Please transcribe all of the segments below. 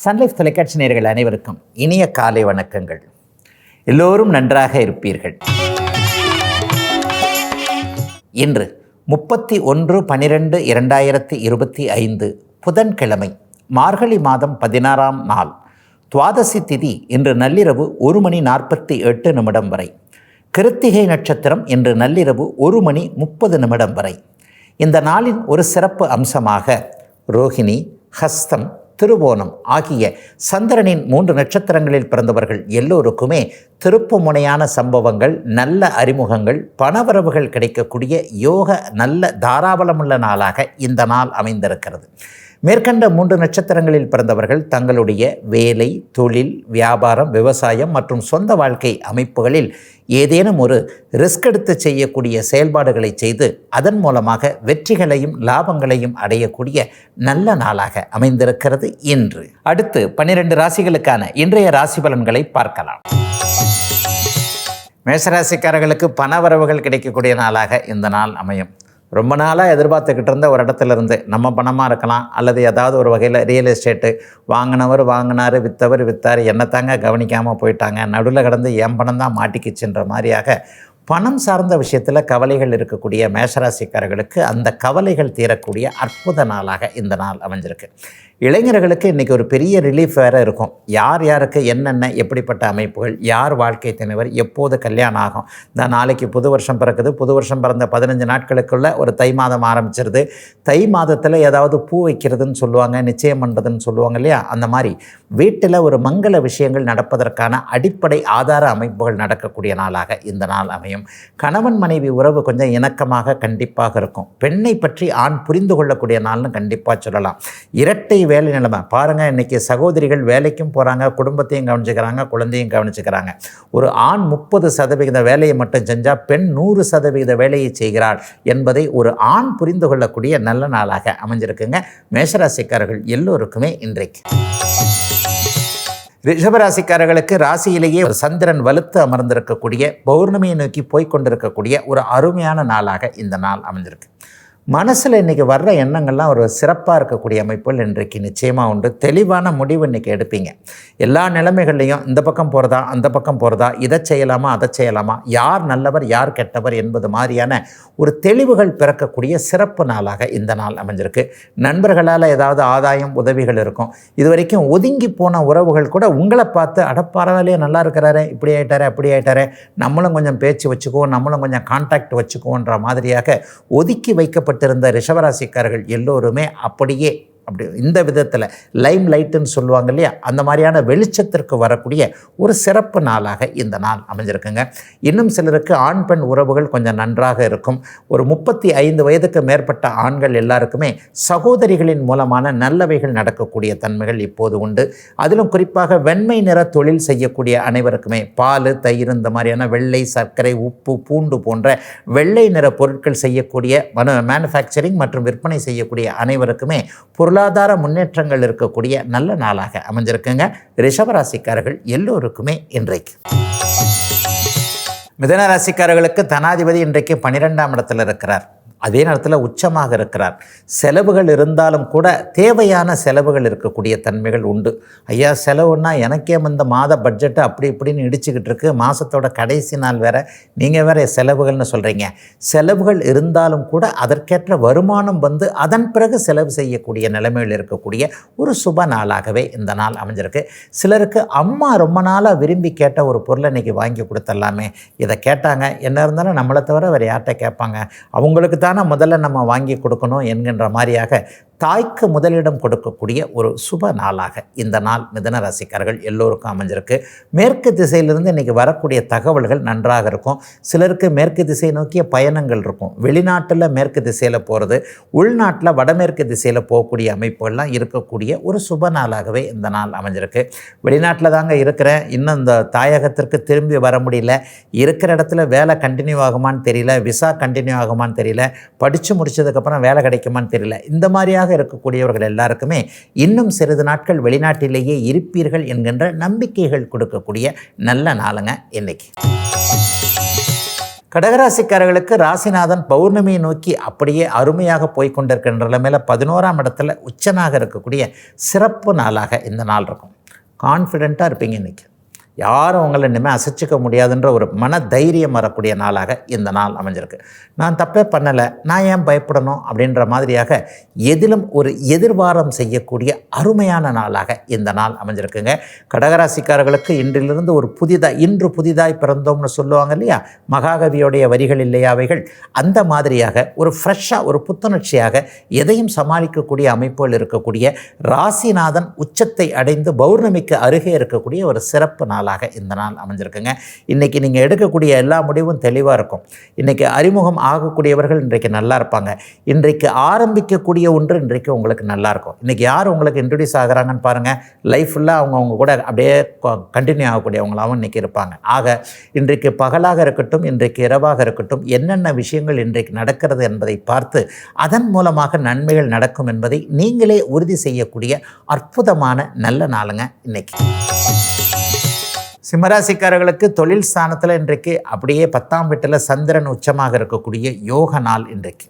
Sun Life தொலைக்காட்சி நேயர்கள் அனைவருக்கும் இனிய காலை வணக்கங்கள். எல்லோரும் நன்றாக இருப்பீர்கள். இன்று 31/12/2025 புதன்கிழமை, மார்கழி மாதம் 16ஆம் நாள், துவாதசி திதி இன்று நள்ளிரவு 1:48 வரை, கிருத்திகை நட்சத்திரம் இன்று நள்ளிரவு 1:30 வரை. இந்த நாளின் ஒரு சிறப்பு அம்சமாக ரோஹிணி, ஹஸ்தம், திருவோணம் ஆகிய சந்திரனின் 3 நட்சத்திரங்களில் பிறந்தவர்கள் எல்லோருக்குமே திருப்புமுனையான சம்பவங்கள், நல்ல அறிமுகங்கள், பணவரவுகள் கிடைக்கக்கூடிய யோக நல்ல தாராபலமுள்ள நாளாக இந்த நாள் அமைந்திருக்கிறது. மேற்கண்ட 3 நட்சத்திரங்களில் பிறந்தவர்கள் தங்களுடைய வேலை, தொழில், வியாபாரம், விவசாயம் மற்றும் சொந்த வாழ்க்கை அமைப்புகளில் ஏதேனும் ஒரு ரிஸ்க் எடுத்து செய்யக்கூடிய செயல்பாடுகளை செய்து அதன் மூலமாக வெற்றிகளையும் லாபங்களையும் அடையக்கூடிய நல்ல நாளாக அமைந்திருக்கிறது இன்று. அடுத்து 12 ராசிகளுக்கான இன்றைய ராசி பலன்களை பார்க்கலாம். மேஷராசிக்காரர்களுக்கு பணவரவுகள் கிடைக்கக்கூடிய நாளாக இந்த நாள் அமையும். ரொம்ப நாளாக எதிர்பார்த்துக்கிட்டு இருந்த ஒரு இடத்துல இருந்து நம்ம பணமாக இருக்கலாம், அல்லது ஏதாவது ஒரு வகையில் ரியல் எஸ்டேட்டு வாங்கினவர் வாங்கினார், விற்றவர் விற்றார், என்னத்தாங்க கவனிக்காமல் போயிட்டாங்க, நடுவில் கடந்து என் பணம் தான் மாட்டிக்கிச்சுன்ற மாதிரியாக பணம் சார்ந்த விஷயத்தில் கவலைகள் இருக்கக்கூடிய மேஷராசிக்காரர்களுக்கு அந்த கவலைகள் தீரக்கூடிய அற்புத நாளாக இந்த நாள் அமைஞ்சிருக்கு. இளைஞர்களுக்கு இன்றைக்கி ஒரு பெரிய ரிலீஃப் வேறு இருக்கும். யார் யாருக்கு என்னென்ன எப்படிப்பட்ட அமைப்புகள், யார் வாழ்க்கை துணைவர், எப்போது கல்யாணம் ஆகும், இந்த நாளைக்கு புது வருஷம் பிறக்குது, புது வருஷம் பிறந்த 15 நாட்களுக்குள்ள ஒரு தை மாதம் ஆரம்பிச்சிருது. தை மாதத்தில் ஏதாவது பூ வைக்கிறதுன்னு சொல்லுவாங்க, நிச்சயம் பண்ணுறதுன்னு சொல்லுவாங்க இல்லையா, அந்த மாதிரி வீட்டில் ஒரு மங்கள விஷயங்கள் நடப்பதற்கான அடிப்படை ஆதார அமைப்புகள் நடக்கக்கூடிய நாளாக இந்த நாள் அமையும். கணவன் மனைவி உறவு கொஞ்சம் இணக்கமாக கண்டிப்பாக இருக்கும். பெண்ணை பற்றி ஆண் புரிந்து கொள்ளக்கூடிய நாள்னு கண்டிப்பாக சொல்லலாம். இரட்டை வேலை நிலைமை பாருங்கள். இன்றைக்கி சகோதரிகள் வேலைக்கும் போகிறாங்க, குடும்பத்தையும் கவனிச்சுக்கிறாங்க, குழந்தையும் கவனிச்சுக்கிறாங்க. ஒரு ஆண் 30% வேலையை மட்டும் செஞ்சால் பெண் 100% வேலையை செய்கிறாள் என்பதை ஒரு ஆண் புரிந்து கொள்ளக்கூடிய நல்ல நாளாக அமைஞ்சிருக்குங்க. மேஷராசிக்காரர்கள் எல்லோருக்குமே இன்றைக்கு. ரிஷபராசிக்காரர்களுக்கு ராசியிலேயே சந்திரன் வலுத்து அமர்ந்திருக்கக்கூடிய, பௌர்ணமியை நோக்கி போய்கொண்டிருக்கக்கூடிய ஒரு அருமையான நாளாக இந்த நாள் அமைஞ்சிருக்கு. மனசில் இன்றைக்கி வர்ற எண்ணங்கள்லாம் ஒரு சிறப்பாக இருக்கக்கூடிய அமைப்புகள் இன்றைக்கு நிச்சயமாக உண்டு. தெளிவான முடிவு இன்றைக்கி எடுப்பீங்க. எல்லா நிலைமைகள்லையும் இந்த பக்கம் போகிறதா அந்த பக்கம் போகிறதா, இதை செய்யலாமா அதை செய்யலாமா, யார் நல்லவர் யார் கெட்டவர் என்பது மாதிரியான ஒரு தெளிவுகள் பிறக்கக்கூடிய சிறப்பு நாளாக இந்த நாள் அமைஞ்சிருக்கு. நண்பர்களால் ஏதாவது ஆதாயம் உதவிகள் இருக்கும். இது வரைக்கும் ஒதுங்கி போன உறவுகள் கூட உங்களை பார்த்து அடப்பாரவாலையே நல்லா இருக்கிறாரு, இப்படி ஆகிட்டாரே அப்படி ஆகிட்டாரே, நம்மளும் கொஞ்சம் பேச்சு வச்சுக்குவோம், நம்மளும் கொஞ்சம் கான்டாக்ட் வச்சுக்குவோன்ற மாதிரியாக ஒதுக்கி வைக்கப்பட்ட இருந்த ரிஷபராசிக்காரர்கள் எல்லோருமே அப்படியே இந்த விதத்தில் லைம் லைட்டுன்னு சொல்லுவாங்க இல்லையா, அந்த மாதிரியான வெளிச்சத்திற்கு வரக்கூடிய ஒரு சிறப்பு நாளாக இந்த நாள் அமைஞ்சிருக்குங்க. இன்னும் சிலருக்கு ஆண் பெண் உறவுகள் கொஞ்சம் நன்றாக இருக்கும். ஒரு 35 வயதுக்கு மேற்பட்ட ஆண்கள் எல்லாருக்குமே சகோதரிகளின் மூலமான நல்லவைகள் நடக்கக்கூடிய தன்மைகள் இப்போது உண்டு. அதிலும் குறிப்பாக வெண்மை நிற தொழில் செய்யக்கூடிய அனைவருக்குமே பால், தயிர், இந்த மாதிரியான வெள்ளை, சர்க்கரை, உப்பு, பூண்டு போன்ற வெள்ளை நிற பொருட்கள் செய்யக்கூடிய மேனுஃபேக்சரிங் மற்றும் விற்பனை செய்யக்கூடிய அனைவருக்குமே பொருளாதார முன்னேற்றங்கள் இருக்கக்கூடிய நல்ல நாளாக அமைஞ்சிருக்குங்க. ரிஷபராசிக்காரர்கள் எல்லோருக்குமே இன்றைக்கு. மிதுன ராசிக்காரர்களுக்கு தனாதிபதி இன்றைக்கு 12ஆம் இடத்தில் இருக்கிறார். அதே நேரத்தில் உச்சமாக இருக்கிறார். செலவுகள் இருந்தாலும் கூட தேவையான செலவுகள் இருக்கக்கூடிய தன்மைகள் உண்டு. ஐயா, செலவுன்னா எனக்கே இந்த மாத பட்ஜெட்டு அப்படி இப்படின்னு இடிச்சுக்கிட்டு இருக்கு, மாதத்தோட கடைசி நாள் வேறு, நீங்கள் வேறு செலவுகள்னு சொல்கிறீங்க. செலவுகள் இருந்தாலும் கூட அதற்கேற்ற வருமானம் வந்து அதன் பிறகு செலவு செய்யக்கூடிய நிலைமையில் இருக்கக்கூடிய ஒரு சுப நாளாகவே இந்த நாள் அமைஞ்சிருக்கு. சிலருக்கு அம்மா ரொம்ப நாளாக விரும்பி கேட்ட ஒரு பொருளை இன்றைக்கி வாங்கி கொடுத்துடலாமே, இதை கேட்டாங்க, என்ன இருந்தாலும் நம்மளை தவிர வேறு யார்கிட்ட கேட்பாங்க, அவங்களுக்கு தானே முதல்ல நம்ம வாங்கி கொடுக்கணும் என்கின்ற மாதிரியாக தாய்க்கு முதலிடம் கொடுக்கக்கூடிய ஒரு சுப நாளாக இந்த நாள் மிதுன ராசிக்காரர்கள் எல்லோருக்கும் அமைஞ்சிருக்கு. மேற்கு திசையிலிருந்து இன்றைக்கி வரக்கூடிய தகவல்கள் நன்றாக இருக்கும். சிலருக்கு மேற்கு திசை நோக்கிய பயணங்கள் இருக்கும். வெளிநாட்டில் மேற்கு திசையில் போகிறது, உள்நாட்டில் வடமேற்கு திசையில் போகக்கூடிய அமைப்புகள்லாம் இருக்கக்கூடிய ஒரு சுப நாளாகவே இந்த நாள் அமைஞ்சிருக்கு. வெளிநாட்டில் தாங்க இருக்கிறேன், இன்னும் இந்த தாயகத்திற்கு திரும்பி வர முடியல, இருக்கிற இடத்துல வேலை கண்டினியூ ஆகுமான்னு தெரியல, விசா கண்டினியூ ஆகுமான்னு தெரியல, படித்து முடிச்சதுக்கப்புறம் வேலை கிடைக்குமான்னு தெரியல, இந்த மாதிரியாக இருக்கக்கூடியவர்கள் எல்லாருக்குமே இன்னும் சிறிது நாட்கள் வெளிநாட்டிலேயே இருப்பீர்கள் என்கின்ற நம்பிக்கைகள் கொடுக்கக்கூடிய நல்ல நாளுங்க இன்னைக்கு. கடகராசிக்காரர்களுக்கு ராசிநாதன் பௌர்ணமியை நோக்கி அப்படியே அருமையாக போய்கொண்டிருக்கின்ற நிலைமையில் 11ஆம் இடத்துல உச்சனாக இருக்கக்கூடிய சிறப்பு நாளாக இந்த நாள் இருக்கும். கான்ஃபிடெண்ட்டாக இருப்பீங்க இன்றைக்கி. யாரும் உங்களை இனிமேல் அசைச்சிக்க முடியாதுன்ற ஒரு மன தைரியம் வரக்கூடிய நாளாக இந்த நாள் அமைஞ்சிருக்கு. நான் தப்பே பண்ணலை, நான் ஏன் பயப்படணும் அப்படின்ற மாதிரியாக எதிலும் ஒரு எதிர்வாரம் செய்யக்கூடிய அருமையான நாளாக இந்த நாள் அமைஞ்சிருக்குங்க. கடகராசிக்காரர்களுக்கு இன்றிலிருந்து ஒரு இன்று புதிதாய் பிறந்தோம்னு சொல்லுவாங்க இல்லையா, மகாகவியோடைய வரிகள் இல்லையா அவைகள், அந்த மாதிரியாக ஒரு ஃப்ரெஷ்ஷாக ஒரு புத்துணர்ச்சியாக எதையும் சமாளிக்கக்கூடிய அமைப்புகள் இருக்கக்கூடிய ராசிநாதன் உச்சத்தை அடைந்து பௌர்ணமிக்கு அருகே இருக்கக்கூடிய ஒரு சிறப்பு நாள் இந்த நாள் அமைஞ்சிருக்குங்க. இன்றைக்கி நீங்கள் எடுக்கக்கூடிய எல்லா முடிவும் தெளிவாக இருக்கும். இன்றைக்கி அறிமுகம் ஆகக்கூடியவர்கள் இன்றைக்கு நல்லா இருப்பாங்க. இன்றைக்கு ஆரம்பிக்கக்கூடிய ஒன்று இன்றைக்கு உங்களுக்கு நல்லாயிருக்கும். இன்றைக்கி யார் உங்களுக்கு இன்ட்ரடியூஸ் ஆகிறாங்கன்னு பாருங்கள். லைஃப் ஃபுல்லாக அவங்க கூட அப்படியே கண்டினியூ ஆகக்கூடியவங்களாகவும் இன்றைக்கி இருப்பாங்க. ஆக இன்றைக்கு பகலாக இருக்கட்டும், இன்றைக்கு இரவாக இருக்கட்டும், என்னென்ன விஷயங்கள் இன்றைக்கு நடக்கிறது என்பதை பார்த்து அதன் மூலமாக நன்மைகள் நடக்கும் என்பதை நீங்களே உறுதி செய்யக்கூடிய அற்புதமான நல்ல நாளுங்க இன்றைக்கி. சிம்மராசிக்காரர்களுக்கு தொழில் ஸ்தானத்தில் இன்றைக்கு அப்படியே 10ஆம் வீட்டில் சந்திரன் உச்சமாக இருக்கக்கூடிய யோக நாள் இன்றைக்கு.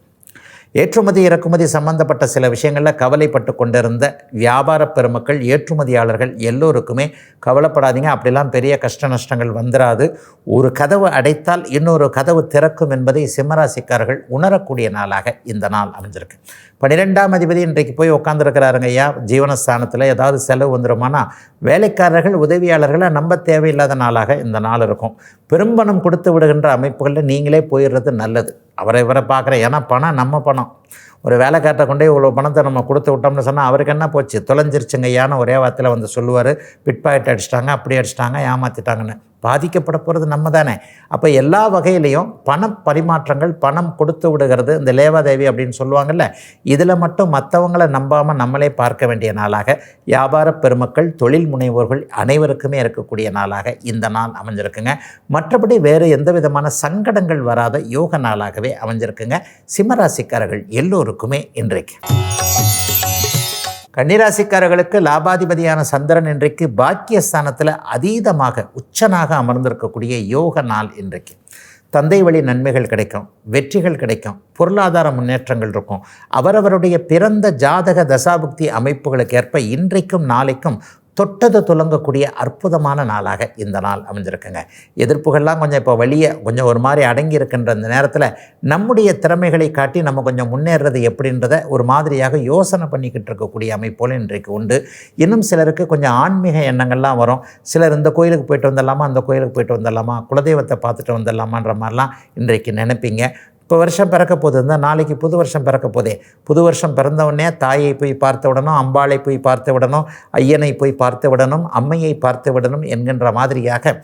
ஏற்றுமதி இறக்குமதி சம்பந்தப்பட்ட சில விஷயங்களில் கவலைப்பட்டு கொண்டிருந்த வியாபார பெருமக்கள், ஏற்றுமதியாளர்கள் எல்லோருக்குமே கவலைப்படாதீங்க. அப்படிலாம் பெரிய கஷ்ட நஷ்டங்கள் வந்துடாது. ஒரு கதவு அடைத்தால் இன்னொரு கதவு திறக்கும் என்பதை சிம்மராசிக்காரர்கள் உணரக்கூடிய நாளாக இந்த நாள் அமைஞ்சிருக்கு. 12ஆம் அதிபதி இன்றைக்கு போய் உட்காந்துருக்கிறாருங்க ஐயா ஜீவனஸ்தானத்தில். ஏதாவது செலவு வந்துடுமானா வேலைக்காரர்கள் உதவியாளர்களை நம்ப தேவையில்லாத நாளாக இந்த நாள் இருக்கும். பெரும்பணம் கொடுத்து விடுகின்ற அமைப்புகளில் நீங்களே போயிடுறது நல்லது. அவரை இவரை பார்க்குறேன், ஏன்னா பணம் நம்ம பணம். ஒரு வேலைக்காரத்தை கொண்டே இவ்வளோ பணத்தை நம்ம கொடுத்து விட்டோம்னு சொன்னால் அவருக்கு என்ன போச்சு, தொலைஞ்சிருச்சுங்க ஐயான்னு ஒரே வார்த்தையில் வந்து சொல்லுவார். பிட்பாக்கெட் அடிச்சிட்டாங்க, அப்படி அடிச்சிட்டாங்க, ஏமாற்றிட்டாங்கன்னு. பாதிக்கப்பட போகிறது நம்ம தானே. அப்போ எல்லா வகையிலையும் பண பரிமாற்றங்கள், பணம் கொடுத்து விடுகிறது, இந்த லேவாதேவி அப்படின்னு சொல்லுவாங்கள்ல, இதில் மட்டும் மற்றவங்களை நம்பாமல் நம்மளே பார்க்க வேண்டிய நாளாக வியாபார பெருமக்கள், தொழில் முனைவோர்கள் அனைவருக்குமே இருக்கக்கூடிய நாளாக இந்த நாள் அமைஞ்சிருக்குங்க. மற்றபடி வேறு எந்த விதமான சங்கடங்கள் வராத யோக நாளாகவே அமைஞ்சிருக்குங்க சிம்மராசிக்காரர்கள் எல்லோருக்குமே இன்றைக்கு. கன்னிராசிக்காரர்களுக்கு லாபாதிபதியான சந்திரன் இன்றைக்கு பாக்கியஸ்தானத்தில் அதீதமாக உச்சனாக அமர்ந்திருக்கக்கூடிய யோக நாள் இன்றைக்கு. தந்தை வழி நன்மைகள் கிடைக்கும், வெற்றிகள் கிடைக்கும், பொருளாதார முன்னேற்றங்கள் இருக்கும். அவரவருடைய பிறந்த ஜாதக தசாபுக்தி அமைப்புகளுக்கு ஏற்ப இன்றைக்கும் நாளைக்கும் தொட்டது துலங்கக்கூடிய அற்புதமான நாளாக இந்த நாள் அமைஞ்சிருக்குங்க. எதிர்ப்புகள்லாம் கொஞ்சம் இப்போ கொஞ்சம் ஒரு மாதிரி அடங்கி இருக்கின்ற இந்த நேரத்தில் நம்முடைய திறமைகளை காட்டி நம்ம கொஞ்சம் முன்னேறது எப்படின்றத ஒரு மாதிரியாக யோசனை பண்ணிக்கிட்டு இருக்கக்கூடிய அமைப்போல் இன்றைக்கு உண்டு. இன்னும் சிலருக்கு கொஞ்சம் ஆன்மீக எண்ணங்கள்லாம் வரும். சிலர் இந்த கோயிலுக்கு போயிட்டு வந்துடலாமா, அந்த கோயிலுக்கு போயிட்டு வந்துடலாமா, குலதெய்வத்தை பார்த்துட்டு வந்துடலாமான்ற மாதிரிலாம் இன்றைக்கு நினைப்பீங்க. இப்போ வருஷம் பிறக்க போகுது இருந்தால் நாளைக்கு புது வருஷம் பிறக்க போதே. புது வருஷம் பிறந்தவுடனே தாயை போய் பார்த்து விடணும், அம்பாளை போய் பார்த்து விடணும், ஐயனை போய் பார்த்து விடணும், அம்மையை பார்த்து விடணும் என்கின்ற மாதிரியாக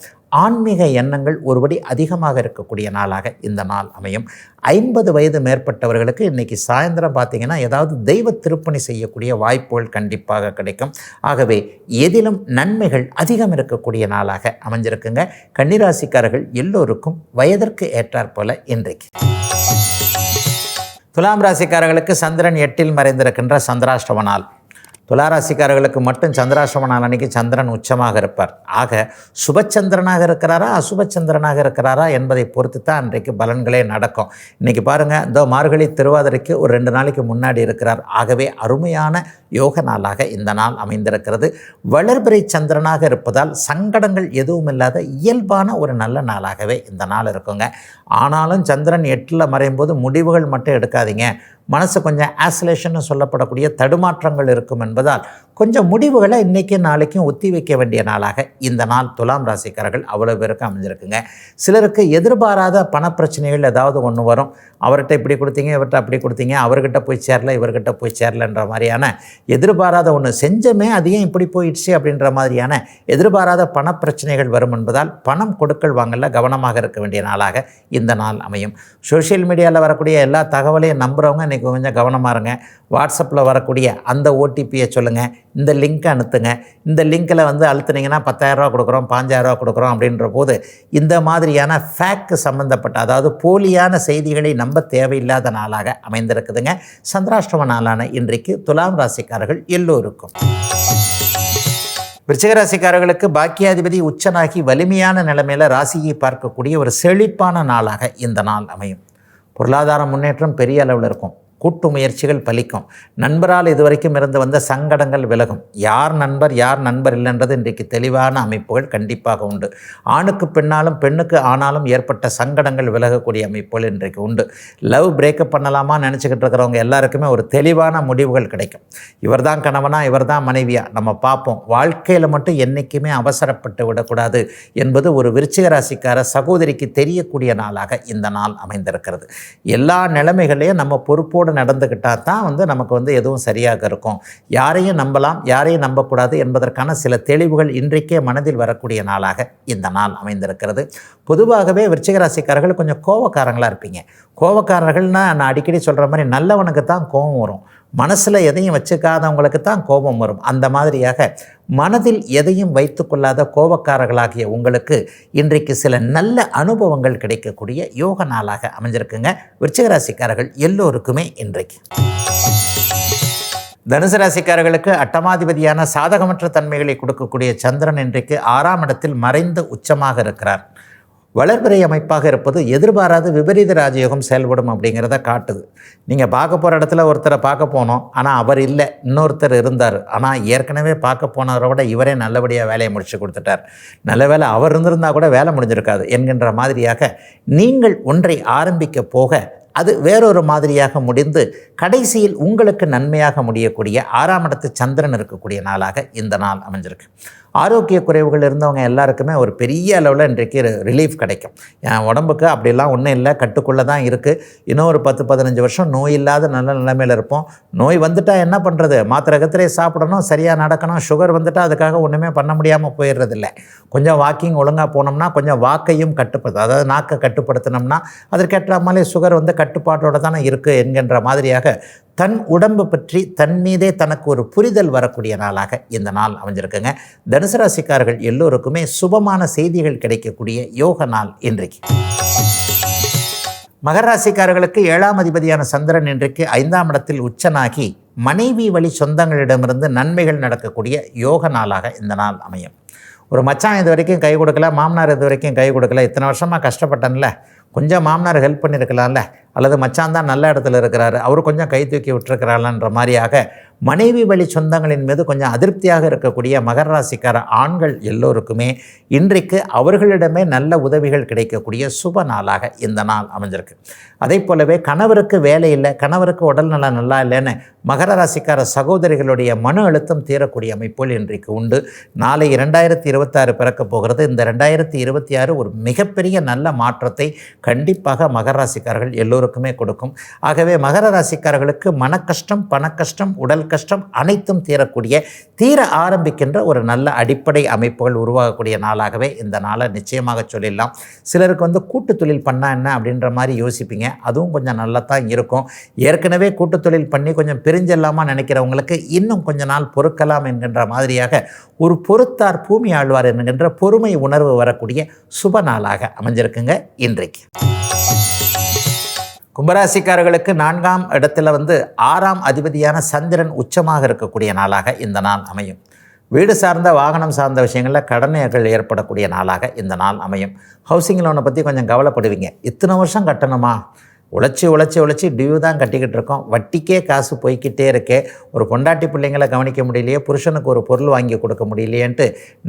ஆன்மீக எண்ணங்கள் ஒருபடி அதிகமாக இருக்கக்கூடிய நாளாக இந்த நாள் அமையும். 50 வயது மேற்பட்டவர்களுக்கு இன்றைக்கி சாயந்தரம் பார்த்திங்கன்னா ஏதாவது தெய்வ திருப்பணி செய்யக்கூடிய வாய்ப்புகள் கண்டிப்பாக கிடைக்கும். ஆகவே எதிலும் நன்மைகள் அதிகம் இருக்கக்கூடிய நாளாக அமைஞ்சிருக்குங்க. கன்னிராசிக்காரர்கள் எல்லோருக்கும் வயதிற்கு ஏற்றாற்போல இன்றைக்கு. துலாம் ராசிக்காரர்களுக்கு சந்திரன் 8இல் மறைந்திருக்கின்ற சந்திராஷ்டம நாள். துளாராசிக்காரர்களுக்கு மட்டும் சந்திராஷ்டம நாள் அன்றைக்கி சந்திரன் உச்சமாக இருப்பார். ஆக சுபச்சந்திரனாக இருக்கிறாரா அசுபச்சந்திரனாக இருக்கிறாரா என்பதை பொறுத்து தான் அன்றைக்கு பலன்களே நடக்கும். இன்றைக்கி பாருங்கள், இந்த மார்கழி திருவாதிரைக்கு ஒரு 2 நாளைக்கு முன்னாடி இருக்கிறார். ஆகவே அருமையான யோக நாளாக இந்த நாள் அமைந்திருக்கிறது. வளர்பிறை சந்திரனாக இருப்பதால் சங்கடங்கள் எதுவும் இல்லாத இயல்பான ஒரு நல்ல நாளாகவே இந்த நாள் இருக்குங்க. ஆனாலும் சந்திரன் 8இல் மறையும் போது முடிவுகள் மட்டும் எடுக்காதீங்க. மனசு கொஞ்சம் ஆசோலேஷன் சொல்லப்படக்கூடிய தடுமாற்றங்கள் இருக்கும் என்பதால் கொஞ்சம் முடிவுகளை இன்றைக்கும் நாளைக்கும் ஒத்தி வைக்க வேண்டிய நாளாக இந்த நாள் துலாம் ராசிக்காரர்கள் அவ்வளோ பேருக்கு அமைஞ்சிருக்குங்க. சிலருக்கு எதிர்பாராத பணப்பிரச்சனைகள் ஏதாவது ஒன்று வரும். அவர்கிட்ட இப்படி கொடுத்தீங்க, இவர்கிட்ட அப்படி கொடுத்தீங்க, அவர்கிட்ட போய் சேரல, இவர்கிட்ட போய் சேரலன்ற மாதிரியான எதிர்பாராத ஒன்று செஞ்சமே அதையும் இப்படி போயிடுச்சு அப்படின்ற மாதிரியான எதிர்பாராத பணப்பிரச்சனைகள் வரும் என்பதால் பணம் கொடுக்கல் வாங்கல கவனமாக இருக்க வேண்டிய நாளாக இந்த நாள் அமையும். சோஷியல் மீடியாவில் வரக்கூடிய எல்லா தகவலையும் நம்புகிறவங்க இன்றைக்கி கொஞ்சம் கவனமாக இருங்க. வாட்ஸ்அப்பில் வரக்கூடிய அந்த ஓடிபியை சொல்லுங்கள், இந்த லிங்க்கை அனுத்துங்க, இந்த லிங்க்கில் அழுத்துனீங்கன்னா 10,000 ரூபா கொடுக்குறோம், 5,000 ரூபா கொடுக்குறோம் அப்படின்ற போது இந்த மாதிரியான ஃபேக்ட் சம்மந்தப்பட்ட, அதாவது போலியான செய்திகளை நம்ப தேவையில்லாத நாளாக அமைந்திருக்குதுங்க. சந்திராஷ்டம நாளான இன்றைக்கு துலாம் ராசிக்காரர்கள் எல்லோருக்கும். விருச்சிகராசிக்காரர்களுக்கு பாக்கியாதிபதி உச்சனாகி வலிமையான நிலைமையில் ராசியை பார்க்கக்கூடிய ஒரு செழிப்பான நாளாக இந்த நாள் அமையும். பொருளாதார முன்னேற்றம் பெரிய அளவில் இருக்கும். கூட்டு முயற்சிகள் பலிக்கும். நண்பரால் இதுவரைக்கும் இருந்து வந்த சங்கடங்கள் விலகும். யார் நண்பர் யார் நண்பர் இல்லைன்றது இன்றைக்கு தெளிவான அமைப்புகள் கண்டிப்பாக உண்டு. ஆணுக்கு பெண்ணாலும் பெண்ணுக்கு ஆனாலும் ஏற்பட்ட சங்கடங்கள் விலகக்கூடிய அமைப்புகள் இன்றைக்கு உண்டு. லவ் பிரேக்கப் பண்ணலாமா நினச்சிக்கிட்டு இருக்கிறவங்க எல்லாருக்குமே ஒரு தெளிவான முடிவுகள் கிடைக்கும். இவர் தான் கணவனா இவர் தான் மனைவியா நம்ம பார்ப்போம். வாழ்க்கையில் மட்டும் என்றைக்குமே அவசரப்பட்டு விடக்கூடாது என்பது ஒரு விருச்சிக ராசிக்கார சகோதரிக்கு தெரியக்கூடிய நாளாக இந்த நாள் அமைந்திருக்கிறது. எல்லா நிலைமைகளையும் நம்ம பொறுப்போடு நடந்துக்கிட்டால் தான் நமக்கு எதுவும் சரியாக இருக்கும். யாரையும் நம்பலாம் யாரையும் நம்பக்கூடாது என்பதற்கான சில தெளிவுகள் இன்றைக்கே மனதில் வரக்கூடிய நாளாக இந்த நாள் அமைந்திருக்கிறது. பொதுவாகவே விருச்சிக ராசிக்காரர்கள் கொஞ்சம் கோபக்காரங்களாக இருப்பீங்க. கோபக்காரர்கள்னால் நான் அடிக்கடி சொல்கிற மாதிரி நல்லவனுக்கு தான் கோபம் வரும். மனசில் எதையும் வச்சுக்காதவங்களுக்கு தான் கோபம் வரும். அந்த மாதிரியாக மனதில் எதையும் வைத்து கொள்ளாத கோபக்காரர்களாகிய உங்களுக்கு இன்றைக்கு சில நல்ல அனுபவங்கள் கிடைக்கக்கூடிய யோக நாளாக அமைஞ்சிருக்குங்க. விருச்சிக ராசிக்காரர்கள் எல்லோருக்குமே இன்றைக்கு. தனுசு ராசிக்காரர்களுக்கு அட்டமாதிபதியான சாதகமற்ற தன்மைகளை கொடுக்கக்கூடிய சந்திரன் இன்றைக்கு 6ஆம் இடத்தில் மறைந்து உச்சமாக இருக்கிறார். வளர்பிறை அமைப்பாக இருப்பது எதிர்பாராத விபரீத ராஜயோகம் செயல்படும் அப்படிங்கிறத காட்டுது. நீங்கள் பார்க்க போகிற இடத்துல ஒருத்தரை பார்க்க போனோம், ஆனால் அவர் இல்லை, இன்னொருத்தர் இருந்தார். ஆனால் ஏற்கனவே பார்க்க போனவரை விட இவரே நல்லபடியாக வேலையை முடிச்சு கொடுத்துட்டார். நல்ல வேலை அவர் இருந்திருந்தால் கூட வேலை முடிஞ்சிருக்காது என்கின்ற மாதிரியாக நீங்கள் ஒன்றை ஆரம்பிக்க போக அது வேறொரு மாதிரியாக முடிந்து கடைசியில் உங்களுக்கு நன்மையாக முடியக்கூடிய 6ஆம் இடத்து சந்திரன் இருக்கக்கூடிய நாளாக இந்த நாள் அமைஞ்சிருக்கு. ஆரோக்கிய குறைவுகள் இருந்தவங்க எல்லாருக்குமே ஒரு பெரிய அளவில் இன்றைக்கு ரிலீஃப் கிடைக்கும். என் உடம்புக்கு அப்படிலாம் ஒன்றும் இல்லை, கட்டுக்குள்ளே தான் இருக்குது. இன்னும் ஒரு 10-15 வருஷம் நோய் இல்லாத நல்ல நிலைமையில் இருப்போம். நோய் வந்துட்டால் என்ன பண்ணுறது? மாத்திரை கத்திரை சாப்பிடணும், சரியாக நடக்கணும். சுகர் வந்துட்டால் அதுக்காக ஒன்றுமே பண்ண முடியாமல் போயிடுறதில்ல. கொஞ்சம் வாக்கிங் ஒழுங்காக போனோம்னா கொஞ்சம் வாக்கையும் அதாவது நாக்கை கட்டுப்படுத்தினோம்னா அதற்கேற்ற மாதிரி சுகர் கட்டுப்பாட்டோடு தானே இருக்குது என்கின்ற மாதிரியாக தன் உடம்பு பற்றி தன் மீதே தனக்கு ஒரு புரிதல் வரக்கூடிய நாளாக இந்த நாள் அமைஞ்சிருக்குங்க. தனுசு ராசிக்காரர்கள் எல்லோருக்குமே சுபமான செய்திகள் கிடைக்கக்கூடிய யோக நாள் இன்றைக்கு. மகர ராசிக்காரர்களுக்கு 7ஆம் அதிபதியான சந்திரன் இன்றைக்கு 5ஆம் இடத்தில் உச்சனாகி மனைவி வழி சொந்தங்களிடமிருந்து நன்மைகள் நடக்கக்கூடிய யோக நாளாக இந்த நாள் அமையும். ஒரு மச்சான் இது வரைக்கும் கை கொடுக்கல, மாமனார் இது வரைக்கும் கை கொடுக்கல, இத்தனை வருஷமாக கஷ்டப்பட்டேன்ல, கொஞ்சம் மாமனார் ஹெல்ப் பண்ணியிருக்கலாம்ல, அல்லது மச்சான் தான் நல்ல இடத்துல இருக்கிறாரு, அவர் கொஞ்சம் கை தூக்கி விட்டுருக்கிறாள்ன்ற மாதிரியாக மனைவி வழி சொந்தங்களின் மீது கொஞ்சம் அதிருப்தியாக இருக்கக்கூடிய மகர ராசிக்கார ஆண்கள் எல்லோருக்குமே இன்றைக்கு அவர்களிடமே நல்ல உதவிகள் கிடைக்கக்கூடிய சுப நாளாக இந்த நாள் அமைஞ்சிருக்கு. அதே போலவே கணவருக்கு வேலை இல்லை, கணவருக்கு உடல்நலம் நல்லா இல்லைன்னு மகர ராசிக்கார சகோதரிகளுடைய மன அழுத்தம் தீரக்கூடிய அமைப்புகள் இன்றைக்கு உண்டு. நாளை 2026 பிறக்க போகிறது. இந்த 2026 ஒரு மிகப்பெரிய நல்ல மாற்றத்தை கண்டிப்பாக மகர ராசிக்காரர்கள் எல்லோருக்குமே கொடுக்கும். ஆகவே மகர ராசிக்காரர்களுக்கு மனக்கஷ்டம், பணக்கஷ்டம், உடல் கஷ்டம் அனைத்தும் தீர ஆரம்பிக்கின்ற ஒரு நல்ல அடிப்படை அமைப்புகள் உருவாகக்கூடிய நாளாகவே இந்த நாளை நிச்சயமாக சொல்லிடலாம். சிலருக்கு கூட்டு தொழில் பண்ணால் என்ன அப்படின்ற மாதிரி யோசிப்பீங்க. அதுவும் கொஞ்சம் நல்லா தான் இருக்கும். ஏற்கனவே கூட்டு தொழில் பண்ணி கொஞ்சம் பிரிஞ்செல்லாமா நினைக்கிறவங்களுக்கு இன்னும் கொஞ்ச நாள் பொறுக்கலாம் என்கின்ற மாதிரியாக ஒரு பொறுத்தார் பூமி ஆழ்வார் என்கின்ற பொறுமை உணர்வு வரக்கூடிய சுப நாளாக அமைஞ்சிருக்குங்க இன்றைக்கு. கும்பராசிக்காரர்களுக்கு 4ஆம் இடத்துல 6ஆம் அதிபதியான சந்திரன் உச்சமாக இருக்கக்கூடிய நாளாக இந்த நாள் அமையும். வீடு சார்ந்த வாகனம் சார்ந்த விஷயங்களில் கடனைகள் ஏற்படக்கூடிய நாளாக இந்த நாள் அமையும். ஹவுசிங் லோனை பற்றி கொஞ்சம் கவலைப்படுவீங்க. இத்தனை வருஷம் கட்டணுமா? உழைச்சி டியூ தான் கட்டிக்கிட்டு இருக்கோம், வட்டிக்கே காசு போய்கிட்டே இருக்கே, ஒரு பொண்டாட்டி பிள்ளைங்களை கவனிக்க முடியலையே, புருஷனுக்கு ஒரு பொருள் வாங்கி கொடுக்க முடியலையேன்ட்டு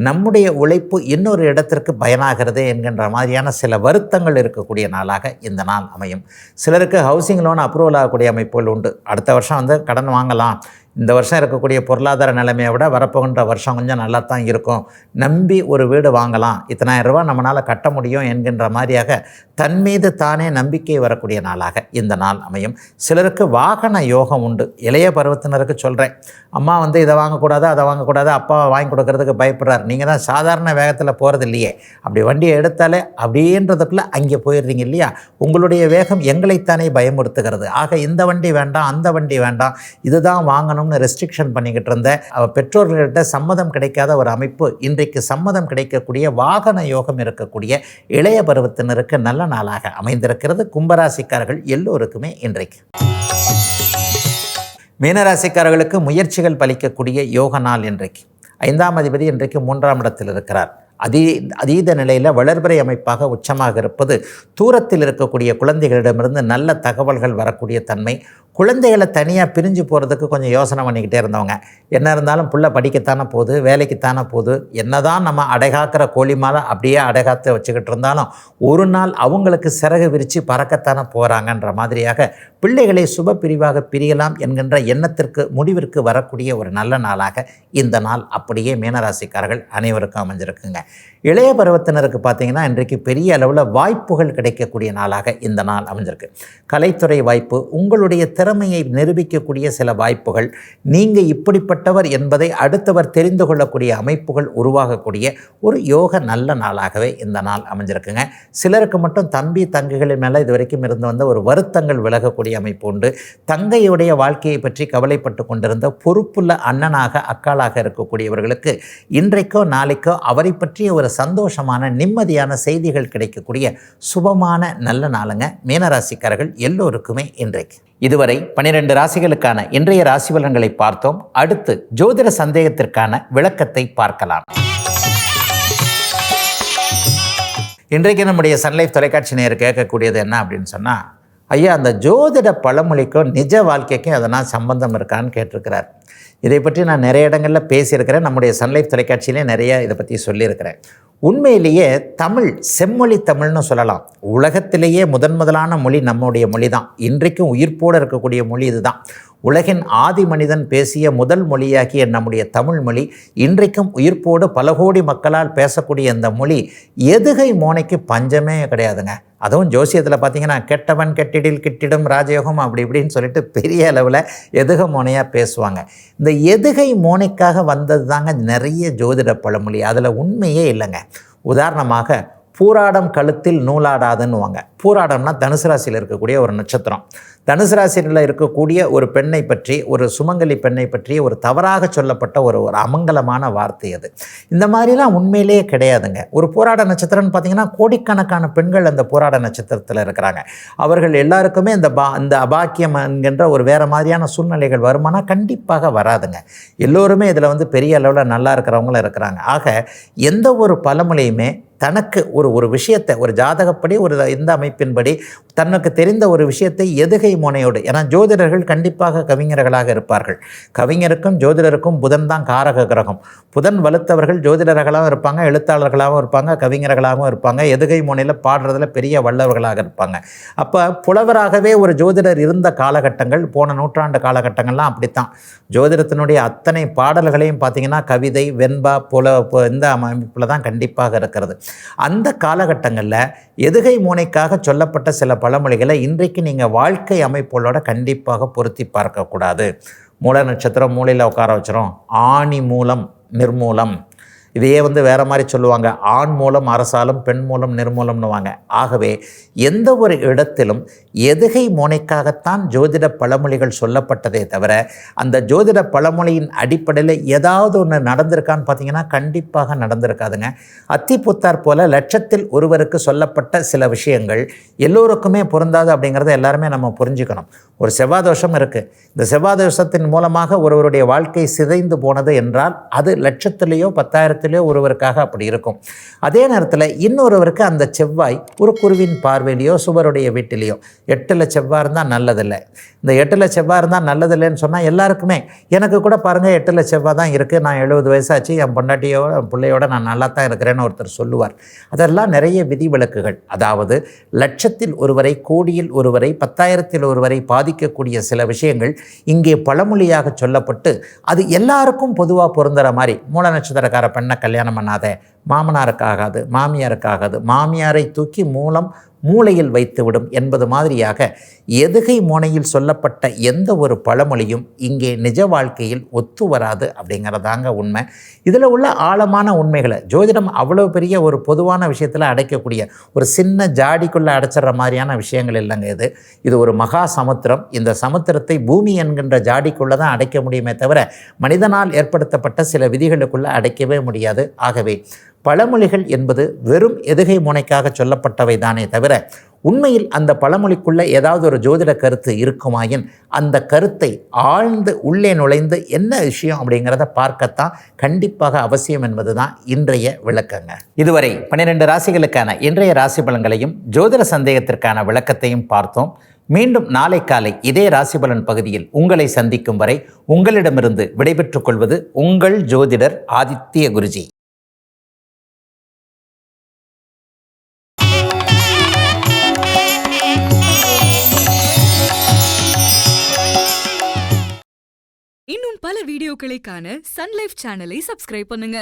நம்முடைய உழைப்பு இன்னொரு இடத்திற்கு பயனாகிறது என்கின்ற மாதிரியான சில வருத்தங்கள் இருக்கக்கூடிய நாளாக இந்த நாள் அமையும். சிலருக்கு ஹவுசிங் லோன் அப்ரூவல் ஆகக்கூடிய அமைப்புகள் உண்டு. அடுத்த வருஷம் கடன் வாங்கலாம், இந்த வருஷம் இருக்கக்கூடிய பொருளாதார நிலைமையை விட வரப்போகின்ற வருஷம் கொஞ்சம் நல்லா தான் இருக்கும், நம்பி ஒரு வீடு வாங்கலாம், இத்தனாயிரம் ரூபா நம்மளால் கட்ட முடியும் என்கின்ற மாதிரியாக தன் மீது தானே நம்பிக்கை வரக்கூடிய நாளாக இந்த நாள் அமையும். சிலருக்கு வாகன யோகம் உண்டு. இளைய பருவத்தினருக்கு சொல்கிறேன், அம்மா இதை வாங்கக்கூடாது அதை வாங்கக்கூடாது, அப்பா வாங்கி கொடுக்கறதுக்கு பயப்படுறார். நீங்கள் தான் சாதாரண வேகத்தில் போகிறது இல்லையே, அப்படி வண்டியை எடுத்தாலே அப்படின்றதுக்குள்ளே அங்கே போயிடுறீங்க இல்லையா? உங்களுடைய வேகம் எங்களைத்தானே பயமுறுத்துகிறது. ஆக இந்த வண்டி வேண்டாம், அந்த வண்டி வேண்டாம், இதுதான் வாங்கணும் ரெஸ்ட்ரிக்ஷன் பண்ணிக்கிட்டு இருந்த பெற்றோர்களிட்ட சம்மதம் கிடைக்காத ஒரு அமைப்பு இன்றைக்கு சம்மதம் கிடைக்கக்கூடிய வாகன யோகம் இருக்கக்கூடிய இளைய பருவத்தினருக்கு நல்ல நாளாக அமைந்திருக்கிறது. கும்பராசிக்காரர்கள் எல்லோருக்குமே இன்றைக்கு. மீனராசிக்காரர்களுக்கு முயற்சிகள் பலிக்கக்கூடிய யோக நாள் இன்றைக்கு. 5ஆம் அதிபதி இன்றைக்கு 3ஆம் இடத்தில் இருக்கிறார். அதீத நிலையில் வளர்பிறை அமைப்பாக உச்சமாக இருப்பது தூரத்தில் இருக்கக்கூடிய குழந்தைகளிடமிருந்து நல்ல தகவல்கள் வரக்கூடிய தன்மை. குழந்தைகளை தனியாக பிரிஞ்சு போகிறதுக்கு கொஞ்சம் யோசனை பண்ணிக்கிட்டே இருந்தவங்க, என்ன இருந்தாலும் புள்ள படிக்கத்தானே போகுது, வேலைக்குத்தானே போகுது, என்னதான் நம்ம அடைகாக்கிற கோழி மாலை அப்படியே அடைகாத்து வச்சுக்கிட்டு இருந்தாலும் ஒரு நாள் அவங்களுக்கு சிறகு விரித்து பறக்கத்தானே போகிறாங்கன்ற மாதிரியாக பிள்ளைகளை சுப பிரிவாக பிரியலாம் என்கின்ற முடிவிற்கு வரக்கூடிய ஒரு நல்ல நாளாக இந்த நாள் அப்படியே மீனராசிக்காரர்கள் அனைவருக்கும் அமைஞ்சிருக்குங்க. இளைய பருவத்தினருக்கு பார்த்திங்கன்னா இன்றைக்கு பெரிய அளவில் வாய்ப்புகள் கிடைக்கக்கூடிய நாளாக இந்த நாள் அமைஞ்சிருக்கு. கலைத்துறை வாய்ப்பு, உங்களுடைய திறமையை நிரூபிக்கக்கூடிய சில வாய்ப்புகள், நீங்கள் இப்படிப்பட்டவர் என்பதை அடுத்தவர் தெரிந்து கொள்ளக்கூடிய அமைப்புகள் உருவாகக்கூடிய ஒரு யோக நல்ல நாளாகவே இந்த நாள் அமைஞ்சிருக்குங்க. சிலருக்கு மட்டும் தம்பி தங்கைகளின் மேலே இது வரைக்கும் இருந்து வந்த ஒரு வருத்தங்கள் விலகக்கூடிய அமைப்பு உண்டு. தங்கையுடைய வாழ்க்கையை பற்றி கவலைப்பட்டு கொண்டிருந்த பொறுப்புள்ள அண்ணனாக அக்காளாக இருக்கக்கூடியவர்களுக்கு இன்றைக்கோ நாளைக்கோ அவரை பற்றிய ஒரு சந்தோஷமான நிம்மதியான செய்திகள் கிடைக்கக்கூடிய சுபமான நல்ல நாளுங்க மீனராசிக்காரர்கள் எல்லோருக்குமே இன்றைக்கு. இதுவரை 12 ராசிகளுக்கான இன்றைய ராசி பலன்களை பார்த்தோம். அடுத்து ஜோதிட சந்தேகத்திற்கான விளக்கத்தை பார்க்கலாம். இன்றைக்கு நம்முடைய சன்லைஃப் தொலைக்காட்சி நேயர் கேட்கக்கூடியது என்ன அப்படின்னு சொன்னால், ஐயா அந்த ஜோதிட பழமொழிக்கும் நிஜ வாழ்க்கைக்கும் அதனால் சம்பந்தம் இருக்கான்னு கேட்டிருக்கிறார். இதை பற்றி நான் நிறைய இடங்களில் பேசியிருக்கிறேன். நம்முடைய சன்லைஃப் தொலைக்காட்சியிலே நிறைய இதை பற்றி சொல்லியிருக்கிறேன். உண்மையிலேயே தமிழ் செம்மொழி தமிழ்னு சொல்லலாம். உலகத்திலேயே முதலான மொழி நம்முடைய மொழி தான். இன்றைக்கும் உயிர்ப்போடு இருக்கக்கூடிய மொழி இதுதான். உலகின் ஆதி மனிதன் பேசிய முதல் மொழியாகிய நம்முடைய தமிழ் மொழி இன்றைக்கும் உயிர்ப்போடு பல கோடி மக்களால் பேசக்கூடிய இந்த மொழி எதுகை மோனைக்கு பஞ்சமே கிடையாதுங்க. அதுவும் ஜோசியத்தில் பார்த்திங்கன்னா கெட்டவன் கெட்டிடில் கிட்டிடும் ராஜயோகம் அப்படி இப்படின்னு சொல்லிட்டு பெரிய அளவில் எதுகை மோனையாக பேசுவாங்க. இந்த எதுகை மோனைக்காக வந்தது தாங்க நிறைய ஜோதிட பழமொழி. அதில் உண்மையே இல்லைங்க. உதாரணமாக பூராடம் கழுத்தில் நூலாடாதுன்னுவாங்க. பூராடம்னா தனுசு ராசியில் இருக்கக்கூடிய ஒரு நட்சத்திரம். தனுசு ராசியில் இருக்கக்கூடிய ஒரு பெண்ணை பற்றி, ஒரு சுமங்கலி பெண்ணை பற்றி ஒரு தவறாக சொல்லப்பட்ட ஒரு அமங்கலமான வார்த்தை அது. இந்த மாதிரிலாம் உண்மையிலேயே கிடையாதுங்க. ஒரு போராட நட்சத்திரம்னு பார்த்திங்கன்னா கோடிக்கணக்கான பெண்கள் அந்த போராட நட்சத்திரத்தில் இருக்கிறாங்க. அவர்கள் எல்லாருக்குமே இந்த அபாக்கியம் என்கின்ற ஒரு வேறு மாதிரியான சூழ்நிலைகள் வருமானா கண்டிப்பாக வராதுங்க. எல்லோருமே இதில் பெரிய அளவில் நல்லா இருக்கிறவங்களும் இருக்கிறாங்க. ஆக எந்த ஒரு பழமொழியுமே தனக்கு ஒரு விஷயத்தை, ஒரு ஜாதகப்படி இந்த அமைப்பின்படி தனக்கு தெரிந்த ஒரு விஷயத்தை எதுகை மோனையோடு, ஏன்னா ஜோதிடர்கள் கண்டிப்பாக கவிஞர்களாக இருப்பார்கள். கவிஞருக்கும் ஜோதிடருக்கும் புதன் தான் காரக கிரகம். புதன் வலுத்தவர்கள் ஜோதிடர்களாகவும் இருப்பாங்க, எழுத்தாளர்களாகவும் இருப்பாங்க, கவிஞர்களாகவும் இருப்பாங்க, எதுகை மோனையில் பாடுறதுல பெரிய வல்லவர்களாக இருப்பாங்க. அப்போ புலவராகவே ஒரு ஜோதிடர் இருந்த காலகட்டங்கள், போன நூற்றாண்டு காலகட்டங்கள்லாம் அப்படித்தான். ஜோதிடத்தினுடைய அத்தனை பாடல்களையும் பார்த்திங்கன்னா கவிதை, வெண்பா, இந்த அமைப்பில் தான் கண்டிப்பாக இருக்கிறது. அந்த காலகட்டங்களில் எதுகை மோனைக்காக சொல்லப்பட்ட சில பழமொழிகளை இன்றைக்கு நீங்கள் வாழ்க்கை அமைப்புகளோட கண்டிப்பாக பொருத்தி பார்க்கக்கூடாது. மூல நட்சத்திரம் மூலையில் உட்கார வச்சிரும், ஆணி மூலம் நிர்மூலம், இதையே வேறு மாதிரி சொல்லுவாங்க, ஆண் மூலம் அரசாலும் பெண் மூலம் நிர்மூலம்னுவாங்க. ஆகவே எந்த ஒரு இடத்திலும் எதுகை மோனைக்காகத்தான் ஜோதிட பழமொழிகள் சொல்லப்பட்டதே தவிர அந்த ஜோதிட பழமொழியின் அடிப்படையில் ஏதாவது ஒன்று நடந்திருக்கான்னு பார்த்தீங்கன்னா கண்டிப்பாக நடந்திருக்காதுங்க. அத்திப்புத்தார் போல லட்சத்தில் ஒருவருக்கு சொல்லப்பட்ட சில விஷயங்கள் எல்லோருக்குமே பொருந்தாது அப்படிங்கிறத எல்லாருமே நம்ம புரிஞ்சுக்கணும். ஒரு செவ்வாதோஷம் இருக்குது. இந்த செவ்வாதோஷத்தின் மூலமாக ஒருவருடைய வாழ்க்கை சிதைந்து போனது என்றால் அது லட்சத்திலேயோ 10,000 ஒருவருக்காக அப்படி இருக்கும். அதே நேரத்தில் இன்னொருவருக்கு அந்த செவ்வாய் ஒரு குருவின் பார்வையிலையோ சுவருடைய வீட்டிலையோ 8ல் செவ்வாய் இருந்தால் நல்லதில்லை. இந்த 8ல் செவ்வாய் இருந்தால் நல்லதில்லைன்னு சொன்னால் எல்லாருக்குமே, எனக்கு கூட பாருங்கள் 8ல் செவ்வாய் தான் இருக்குது, நான் 70 வயசாச்சு, என் பொண்டாட்டியோட என் பிள்ளையோட நான் நல்லா தான் இருக்கிறேன்னு ஒருத்தர் சொல்லுவார். அதெல்லாம் நிறைய விதிவிலக்குகள். அதாவது லட்சத்தில் ஒருவரை, கோடியில் ஒருவரை, 10,000 ஒருவரை பாதிக்கக்கூடிய சில விஷயங்கள் இங்கே பழமொழியாக சொல்லப்பட்டு அது எல்லாருக்கும் பொதுவாக பொருந்துகிற மாதிரி, மூல நட்சத்திரக்கார பெண்ணை கல்யாணம் பண்ணாத, மாமனாருக்காகாது, மாமியாருக்காகாது, மாமியாரை தூக்கி மூளையில் வைத்துவிடும் என்பது மாதிரியாக எதுகை மோனையில் சொல்லப்பட்ட எந்த ஒரு பழமொழியும் இங்கே நிஜ வாழ்க்கையில் ஒத்து வராது அப்படிங்கிறதாங்க உண்மை. இதில் உள்ள ஆழமான உண்மைகளை ஜோதிடம் அவ்வளோ பெரிய ஒரு பொதுவான விஷயத்தில் அடைக்கக்கூடிய ஒரு சின்ன ஜாடிக்குள்ளே அடைச்சிட்ற மாதிரியான விஷயங்கள் இல்லைங்க. இது ஒரு மகா சமுத்திரம். இந்த சமுத்திரத்தை பூமி என்கின்ற ஜாடிக்குள்ளே தான் அடைக்க முடியுமே தவிர மனிதனால் ஏற்படுத்தப்பட்ட சில விதிகளுக்குள்ளே அடைக்கவே முடியாது. ஆகவே பழமொழிகள் என்பது வெறும் எதுகை மோனைக்காக சொல்லப்பட்டவை தானே தவிர உண்மையில் அந்த பழமொழிக்குள்ள ஏதாவது ஒரு ஜோதிட கருத்து இருக்குமாயின் அந்த கருத்தை ஆழ்ந்து உள்ளே நுழைந்து என்ன விஷயம் அப்படிங்கிறத பார்க்கத்தான் கண்டிப்பாக அவசியம் என்பதுதான் இன்றைய விளக்கங்க. இதுவரை 12 ராசிகளுக்கான இன்றைய ராசி பலன்களையும் ஜோதிட சந்தேகத்திற்கான விளக்கத்தையும் பார்த்தோம். மீண்டும் நாளை காலை இதே ராசிபலன் பகுதியில் உங்களை சந்திக்கும் வரை உங்களிடமிருந்து விடைபெற்றுக் கொள்வது உங்கள் ஜோதிடர் ஆதித்ய குருஜி. இன்னும் பல வீடியோக்களை காண சன் லைஃப் சேனலை சப்ஸ்கிரைப் பண்ணுங்க.